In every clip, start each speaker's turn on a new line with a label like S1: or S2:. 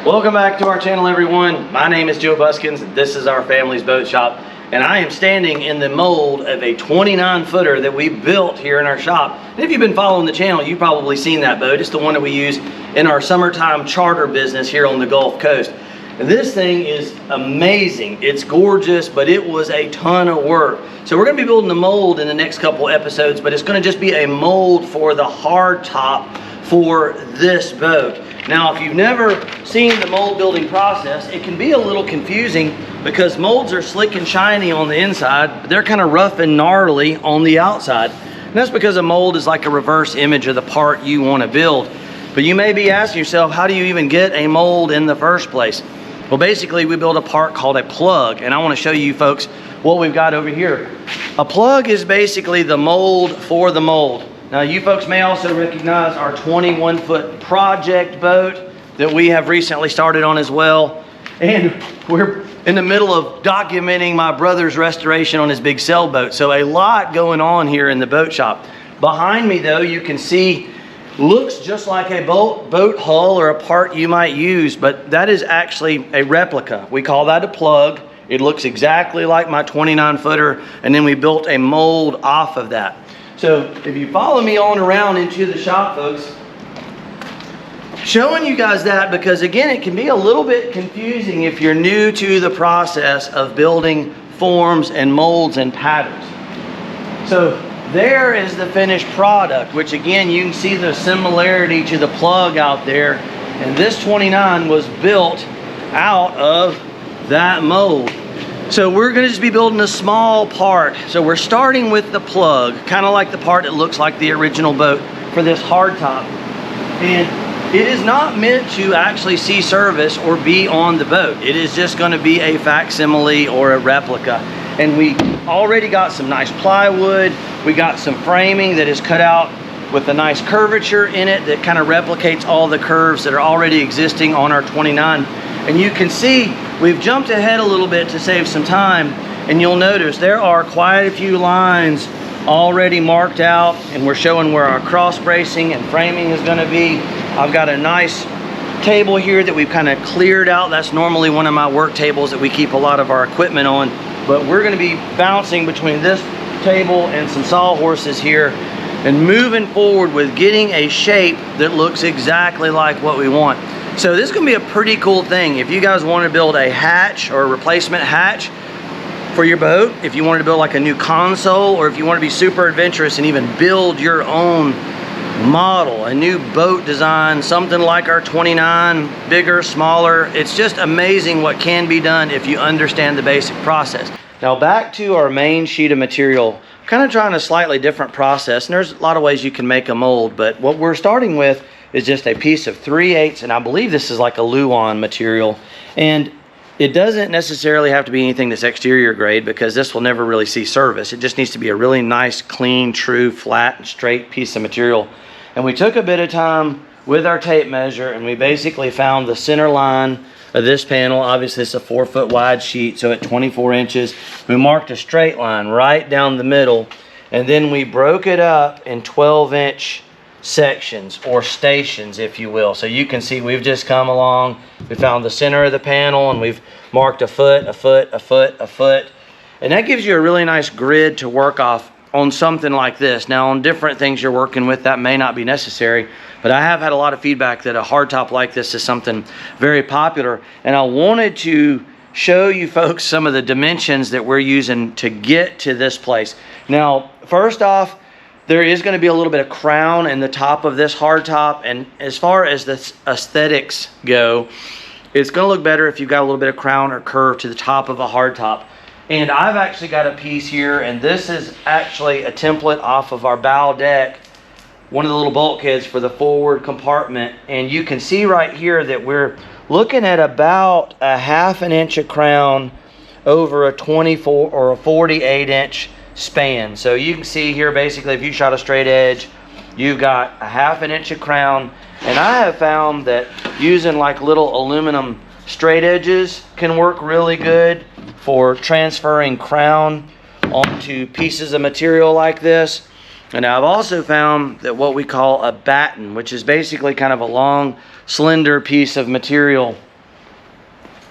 S1: Welcome back to our channel, everyone. My name is Joe Buskins. This is our family's boat shop, and I am standing in the mold of a 29-footer that we built here in our shop. And if you've been following the channel, you've probably seen that boat. It's the one that we use in our summertime charter business here on the Gulf Coast. And this thing is amazing. It's gorgeous, but it was a ton of work. So we're going to be building the mold in the next couple episodes, but it's going to just be a mold for the hardtop for this boat. Now, if you've never seen the mold building process, it can be a little confusing because molds are slick and shiny on the inside, but they're kind of rough and gnarly on the outside. And that's because a mold is like a reverse image of the part you want to build. But you may be asking yourself, how do you even get a mold in the first place? Well, basically, we build a part called a plug, and I want to show you folks what we've got over here. A plug is basically the mold for the mold. Now, you folks may also recognize our 21-foot project boat that we have recently started on as well. And we're in the middle of documenting my brother's restoration on his big sailboat. So a lot going on here in the boat shop. Behind me, though, you can see, looks just like a boat hull or a part you might use, but that is actually a replica. We call that a plug. It looks exactly like my 29-footer, and then we built a mold off of that. So if you follow me on around into the shop, folks, showing you guys that because, again, it can be a little bit confusing if you're new to the process of building forms and molds and patterns. So there is the finished product, which, again, you can see the similarity to the plug out there. And this 29 was built out of that mold. So we're going to just be building a small part. So we're starting with the plug, kind of like the part that looks like the original boat for this hardtop. And it is not meant to actually see service or be on the boat. It is just going to be a facsimile or a replica. And we already got some nice plywood. We got some framing that is cut out with a nice curvature in it that kind of replicates all the curves that are already existing on our 29. And you can see we've jumped ahead a little bit to save some time, and you'll notice there are quite a few lines already marked out, and we're showing where our cross bracing and framing is going to be. I've got a nice table here that we've kind of cleared out. That's normally one of my work tables that we keep a lot of our equipment on, but we're going to be bouncing between this table and some sawhorses here and moving forward with getting a shape that looks exactly like what we want. So this is going to be a pretty cool thing. If you guys want to build a hatch or a replacement hatch for your boat, if you wanted to build like a new console, or if you want to be super adventurous and even build your own model, a new boat design, something like our 29, bigger, smaller, it's just amazing what can be done if you understand the basic process. Now back to our main sheet of material, kind of trying a slightly different process, and there's a lot of ways you can make a mold, but what we're starting with is just a piece of 3/8, and I believe this is like a Luan material. And it doesn't necessarily have to be anything that's exterior grade because this will never really see service. It just needs to be a really nice, clean, true, flat, and straight piece of material. And we took a bit of time with our tape measure, and we basically found the center line of this panel. Obviously, it's a 4-foot wide sheet, so at 24 inches, we marked a straight line right down the middle, and then we broke it up in 12-inch sections or stations, if you will. So you can see we've just come along, we found the center of the panel, and we've marked a foot, a foot, a foot, a foot, and that gives you a really nice grid to work off on something like this. Now, on different things you're working with, that may not be necessary, but I have had a lot of feedback that a hardtop like this is something very popular, and I wanted to show you folks some of the dimensions that we're using to get to this place. Now, first off, there is going to be a little bit of crown in the top of this hardtop, and as far as the aesthetics go, it's going to look better if you've got a little bit of crown or curve to the top of a hardtop. And I've actually got a piece here, and this is actually a template off of our bow deck, one of the little bulkheads for the forward compartment, and you can see right here that we're looking at about a 1/2 inch of crown over a 24 or a 48-inch span. So you can see here, basically, if you shot a straight edge, you've got a 1/2 inch of crown. And I have found that using like little aluminum straight edges can work really good for transferring crown onto pieces of material like this. And I've also found that what we call a batten, which is basically kind of a long, slender piece of material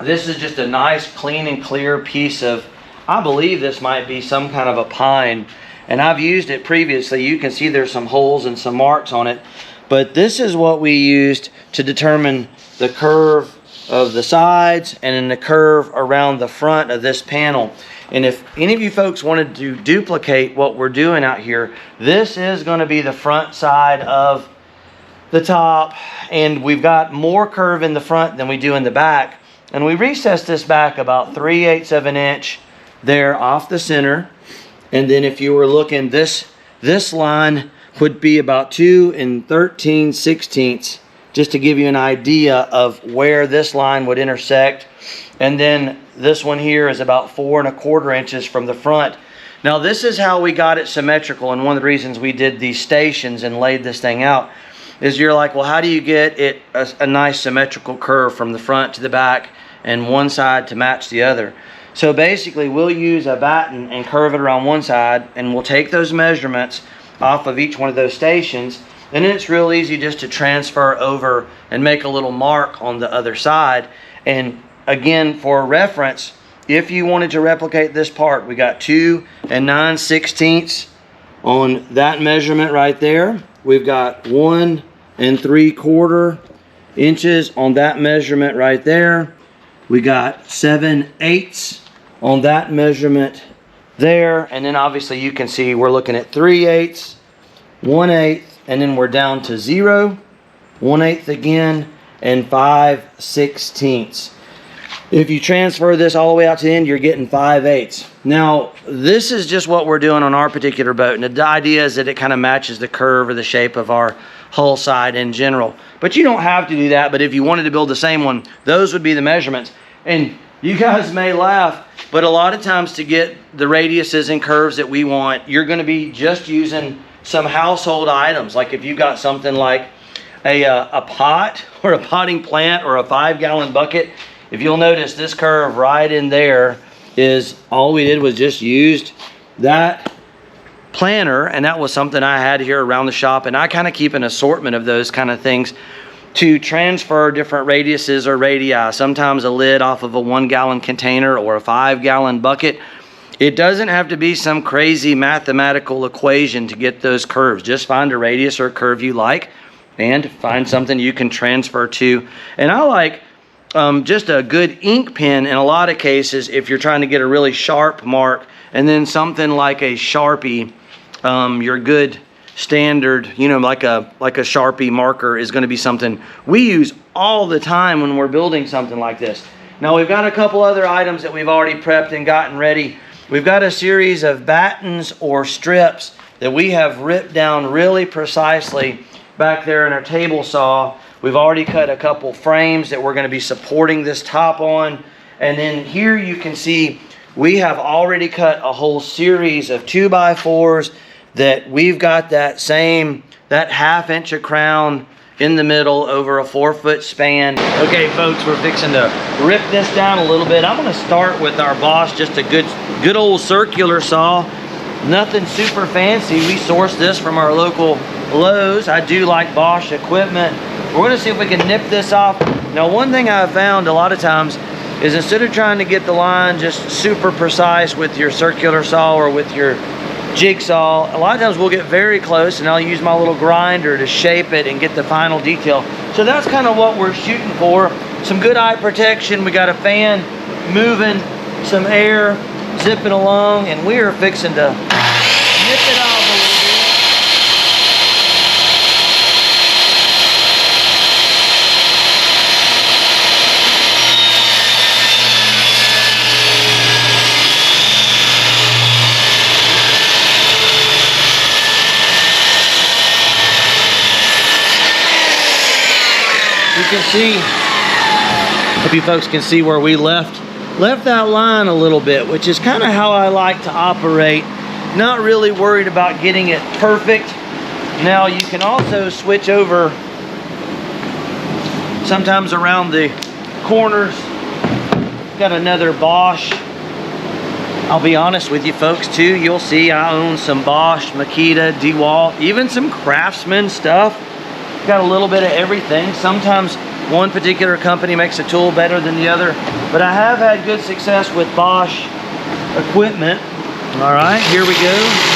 S1: This is just a nice, clean and clear piece of, I believe this might be some kind of a pine. And I've used it previously. You can see there's some holes and some marks on it. But this is what we used to determine the curve of the sides and then the curve around the front of this panel. And if any of you folks wanted to duplicate what we're doing out here, this is going to be the front side of the top. And we've got more curve in the front than we do in the back. And we recessed this back about 3/8 of an inch there off the center. And then if you were looking, this line would be about 2 13/16, just to give you an idea of where this line would intersect. And then this one here is about 4 1/4 inches from the front. Now this is how we got it symmetrical, and one of the reasons we did these stations and laid this thing out is you're like, well, how do you get it a nice symmetrical curve from the front to the back and one side to match the other? So basically we'll use a batten and curve it around one side, and we'll take those measurements off of each one of those stations, and then it's real easy just to transfer over and make a little mark on the other side. And again, for reference, if you wanted to replicate this part, we got 2 9/16 on that measurement right there. We've got 1 3/4 inches on that measurement right there. We got 7/8 on that measurement there. And then obviously you can see we're looking at 3/8, 1/8, and then we're down to 0, 1/8 again, and 5/16. If you transfer this all the way out to the end, you're getting 5/8. Now, this is just what we're doing on our particular boat. And the idea is that it kind of matches the curve or the shape of our hull side in general. But you don't have to do that. But if you wanted to build the same one, those would be the measurements. And you guys may laugh, but a lot of times to get the radiuses and curves that we want, you're going to be just using some household items. Like if you got something like a pot or a potting plant or a 5-gallon bucket, if you'll notice this curve right in there is all we did was just used that planner, and that was something I had here around the shop, and I kind of keep an assortment of those kind of things to transfer different radiuses or radii. Sometimes a lid off of a 1-gallon container or a 5-gallon bucket. It doesn't have to be some crazy mathematical equation to get those curves. Just find a radius or a curve you like and find something you can transfer to. And I like just a good ink pen in a lot of cases if you're trying to get a really sharp mark, and then something like a Sharpie, your good standard, you know, like a Sharpie marker is going to be something we use all the time when we're building something like this. Now we've got a couple other items that we've already prepped and gotten ready. We've got a series of battens or strips that we have ripped down really precisely back there in our table saw. We've already cut a couple frames that we're going to be supporting this top on. And then here you can see we have already cut a whole series of 2x4s that we've got that 1/2 inch of crown in the middle over a 4-foot span. Okay folks, we're fixing to rip this down a little bit. I'm going to start with our Bosch, just a good old circular saw. Nothing super fancy. We sourced this from our local Lowe's. I do like Bosch equipment. We're going to see if we can nip this off. Now one thing I've found a lot of times is instead of trying to get the line just super precise with your circular saw or with your jigsaw, a lot of times we'll get very close and I'll use my little grinder to shape it and get the final detail. So that's kind of what we're shooting for. Some good eye protection. We got a fan moving, some air zipping along, and we are fixing to nip it off a little bit. You can see, hope you folks can see where we left that line a little bit, which is kind of how I like to operate. Not really worried about getting it perfect. Now you can also switch over sometimes around the corners. Got another Bosch. I'll be honest with you folks too, you'll see I own some Bosch, Makita, DeWalt, even some Craftsman stuff. Got a little bit of everything. Sometimes one particular company makes a tool better than the other, but I have had good success with Bosch equipment. All right, here we go.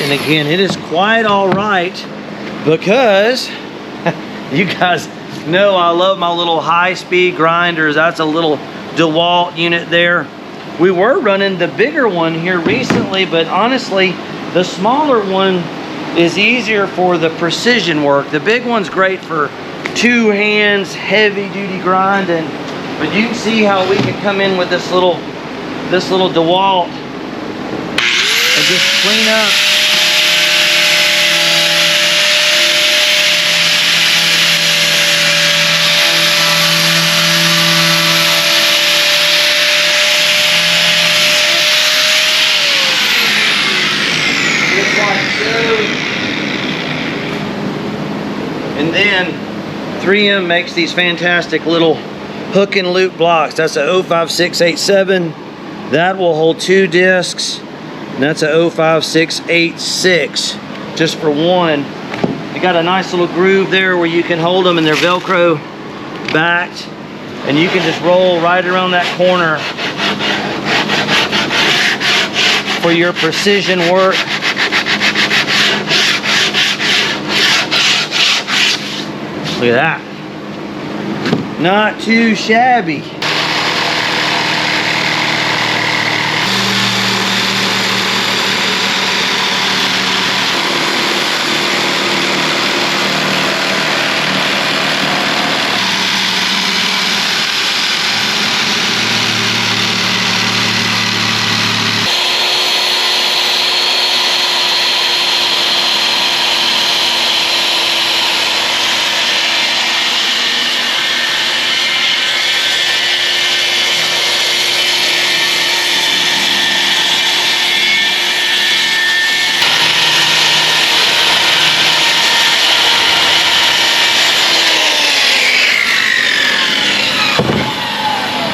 S1: And again, it is quite all right because you guys know I love my little high-speed grinders. That's a little DeWalt unit there. We were running the bigger one here recently, but honestly, the smaller one is easier for the precision work. The big one's great for two hands, heavy-duty grinding, but you can see how we can come in with this little DeWalt and just clean up. And then 3M makes these fantastic little hook and loop blocks. That's a 05687. That will hold 2 discs. And that's a 05686 just for one. You got a nice little groove there where you can hold them, and they're Velcro backed. And you can just roll right around that corner for your precision work. Look at that. Not too shabby.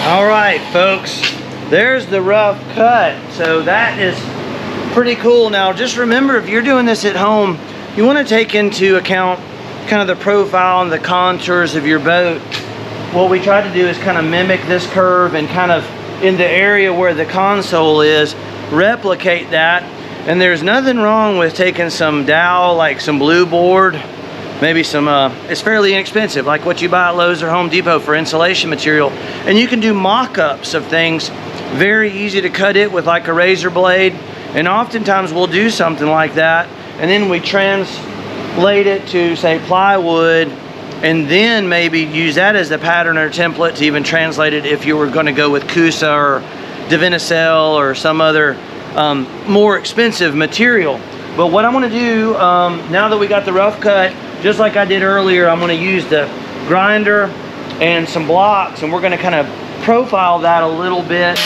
S1: All right, folks, there's the rough cut. So that is pretty cool. Now, just remember, if you're doing this at home, you want to take into account kind of the profile and the contours of your boat. What we try to do is kind of mimic this curve and kind of in the area where the console is, replicate that. And there's nothing wrong with taking some dowel, like some blue board, maybe some, it's fairly inexpensive, like what you buy at Lowe's or Home Depot for insulation material. And you can do mock-ups of things. Very easy to cut it with like a razor blade. And oftentimes we'll do something like that, and then we translate it to, say, plywood, and then maybe use that as a pattern or template to even translate it if you were going to go with Cusa or Divinycell or some other more expensive material. But what I'm going to do, now that we got the rough cut, just like I did earlier, I'm going to use the grinder and some blocks, and we're going to kind of profile that a little bit.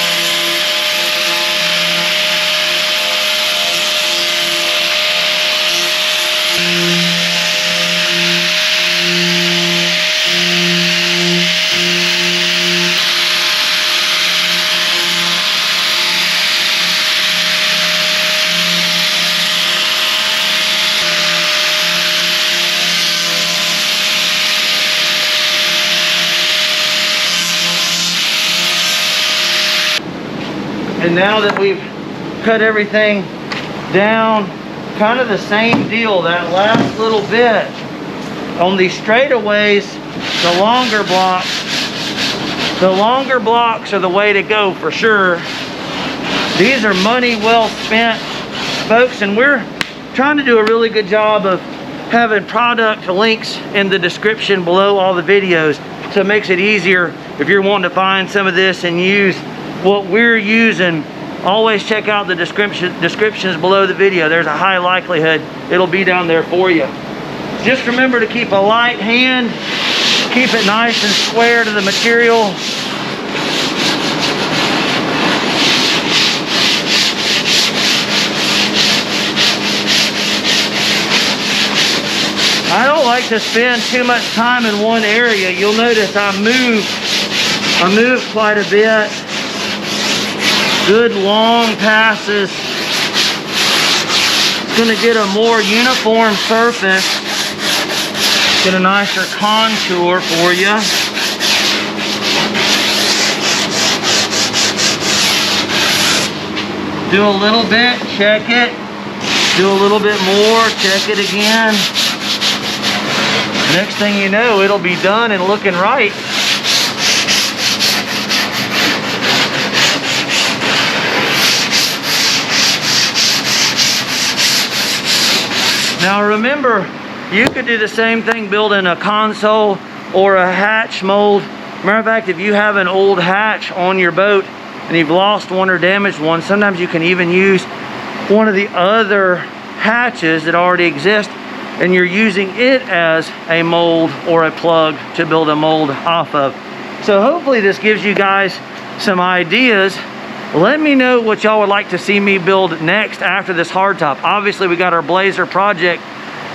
S1: And now that we've cut everything down, kind of the same deal, that last little bit. On these straightaways, the longer blocks are the way to go for sure. These are money well spent, folks, and we're trying to do a really good job of having product links in the description below all the videos, so it makes it easier if you're wanting to find some of this and use what we're using. Always check out the descriptions below the video. There's a high likelihood it'll be down there for you. Just remember to keep a light hand, keep it nice and square to the material. like to spend too much time in one area. You'll notice I move quite a bit. Good long passes. It's gonna get a more uniform surface. Get a nicer contour for you. Do a little bit, check it. Do a little bit more, check it again. Next thing you know, it'll be done and looking right. Now remember, you could do the same thing building a console or a hatch mold. Matter of fact, if you have an old hatch on your boat and you've lost one or damaged one, sometimes you can even use one of the other hatches that already exist and you're using it as a mold or a plug to build a mold off of. So hopefully this gives you guys some ideas. Let me know what y'all would like to see me build next after this hardtop. Obviously we got our Blazer project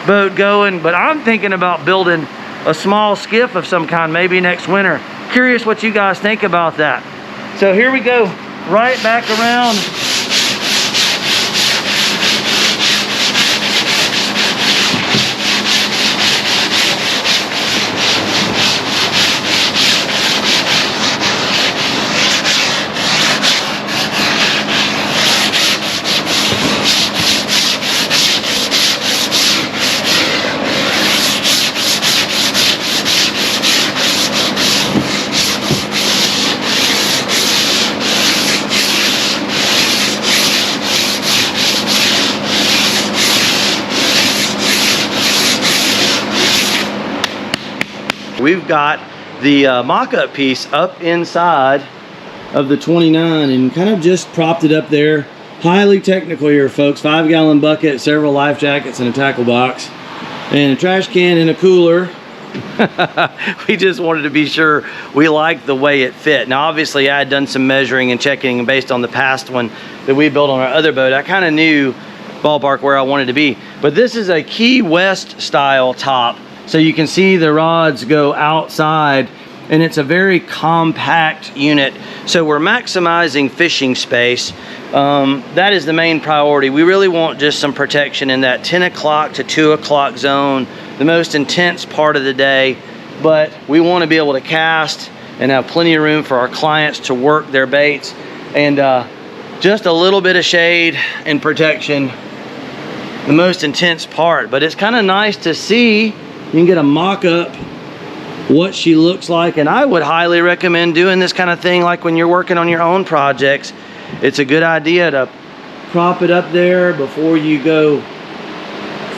S1: boat going, but I'm thinking about building a small skiff of some kind maybe next winter. Curious what you guys think about that. So here we go, right back around. We've got the mock-up piece up inside of the 29 and kind of just propped it up there. Highly technical here, folks. 5-gallon bucket, several life jackets, and a tackle box, and a trash can and a cooler. We just wanted to be sure we liked the way it fit. Now, obviously, I had done some measuring and checking, and based on the past one that we built on our other boat, I kind of knew ballpark where I wanted to be. But this is a Key West style top. So you can see the rods go outside and it's a very compact unit. So we're maximizing fishing space. That is the main priority. We really want just some protection in that 10 o'clock to 2 o'clock zone, the most intense part of the day. But we want to be able to cast and have plenty of room for our clients to work their baits. And just a little bit of shade and protection, the most intense part. But it's kind of nice to see. You can get a mock-up what she looks like, and I would highly recommend doing this kind of thing like when you're working on your own projects. It's a good idea to prop it up there before you go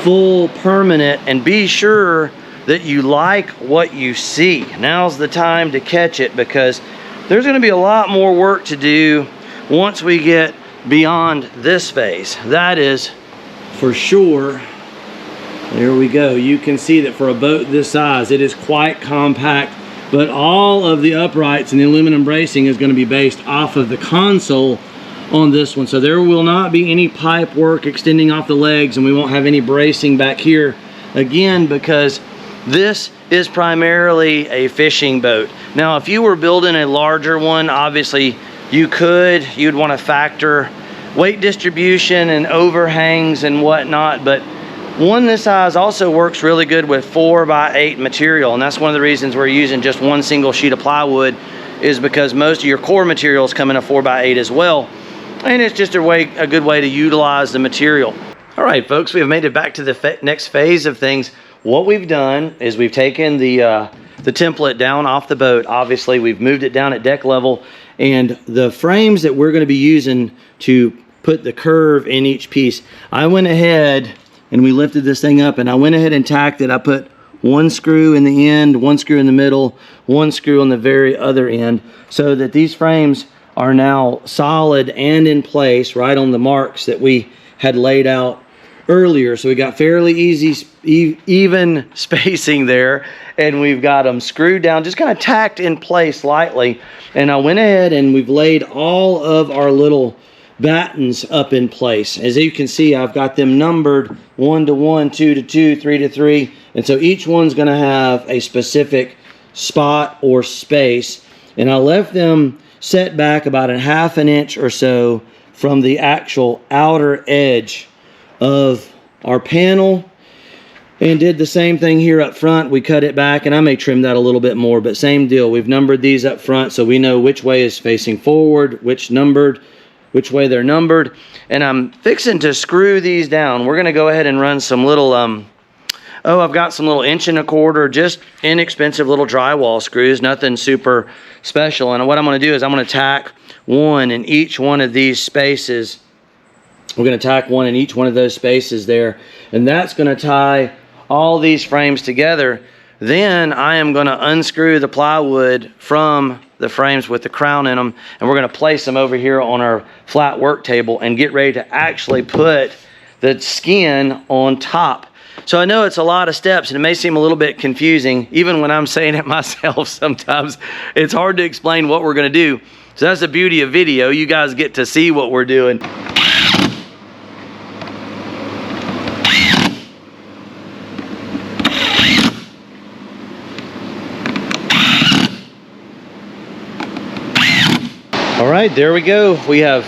S1: full permanent and be sure that you like what you see. Now's the time to catch it, because there's going to be a lot more work to do once we get beyond this phase. That is for sure. There we go. You can see that for a boat this size, it is quite compact, but all of the uprights and the aluminum bracing is going to be based off of the console on this one. So there will not be any pipe work extending off the legs, and we won't have any bracing back here again, because this is primarily a fishing boat. Now, if you were building a larger one, obviously you'd want to factor weight distribution and overhangs and whatnot, but one this size also works really good with 4x8 material, and that's one of the reasons we're using just one single sheet of plywood, is because most of your core materials come in a 4x8 as well, and it's just a good way to utilize the material. All right, folks, we have made it back to the next phase of things. What we've done is we've taken the template down off the boat. Obviously, we've moved it down at deck level, and the frames that we're going to be using to put the curve in each piece, I went ahead and we lifted this thing up, and I went ahead and tacked it. I put one screw in the end, one screw in the middle, one screw on the very other end, so that these frames are now solid and in place right on the marks that we had laid out earlier. So we got fairly even spacing there, and we've got them screwed down, just kind of tacked in place lightly. And I went ahead and we've laid all of our little battens up in place. As you can see, I've got them numbered 1 to 1, 2 to 2, 3 to 3. And so each one's going to have a specific spot or space. And I left them set back about 1/2 inch or so from the actual outer edge of our panel, and did the same thing here up front. We cut it back, and I may trim that a little bit more, but same deal. We've numbered these up front so we know which way is facing forward, which way they're numbered. And I'm fixing to screw these down. We're gonna go ahead and run some little I've got some little 1¼ inch, just inexpensive little drywall screws, nothing super special. And what I'm gonna do is I'm gonna tack one in each one of these spaces. We're gonna tack one in each one of those spaces there, and that's gonna tie all these frames together. Then I am gonna unscrew the plywood from the frames with the crown in them, and we're gonna place them over here on our flat work table and get ready to actually put the skin on top. So I know it's a lot of steps, and it may seem a little bit confusing. Even when I'm saying it myself, sometimes it's hard to explain what we're gonna do. So that's the beauty of video. You guys get to see what we're doing. All right, there we go. We have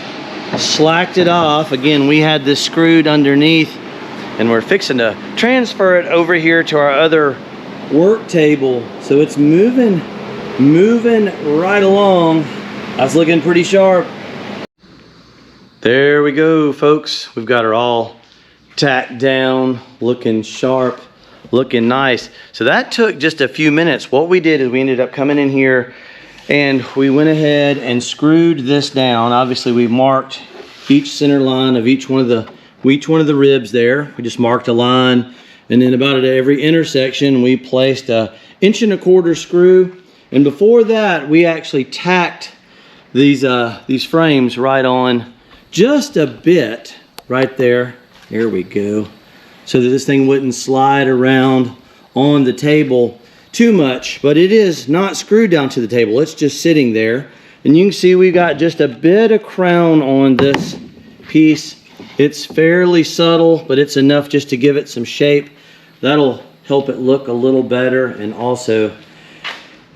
S1: slacked it off. Again, we had this screwed underneath, and we're fixing to transfer it over here to our other work table. So it's moving right along. That's looking pretty sharp. There we go, folks. We've got her all tacked down, looking sharp, looking nice. So that took just a few minutes. What we did is we ended up coming in here and we went ahead and screwed this down. Obviously, we marked each center line of each one of the ribs there. We just marked a line, and then about at every intersection, we placed a 1¼ inch screw. And before that, we actually tacked these frames right on just a bit right there. There we go. So that this thing wouldn't slide around on the table too much, but it is not screwed down to the table. It's just sitting there. And you can see we got just a bit of crown on this piece. It's fairly subtle, but it's enough just to give it some shape. That'll help it look a little better, and also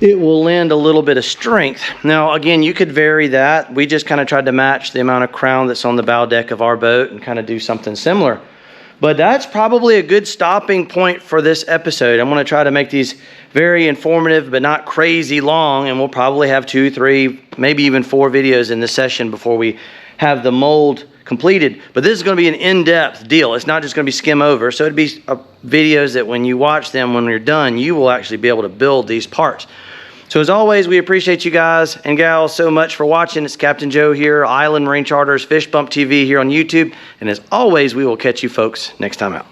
S1: it will lend a little bit of strength. Now, again, you could vary that. We just kind of tried to match the amount of crown that's on the bow deck of our boat and kind of do something similar. But that's probably a good stopping point for this episode. I'm gonna try to make these very informative, but not crazy long, and we'll probably have 2, 3, maybe even 4 videos in this session before we have the mold completed. But this is gonna be an in-depth deal. It's not just gonna be skim over. So it'd be videos that when you watch them, when you're done, you will actually be able to build these parts. So as always, we appreciate you guys and gals so much for watching. It's Captain Joe here, Island Marine Charters, Fish Bump TV here on YouTube. And as always, we will catch you folks next time out.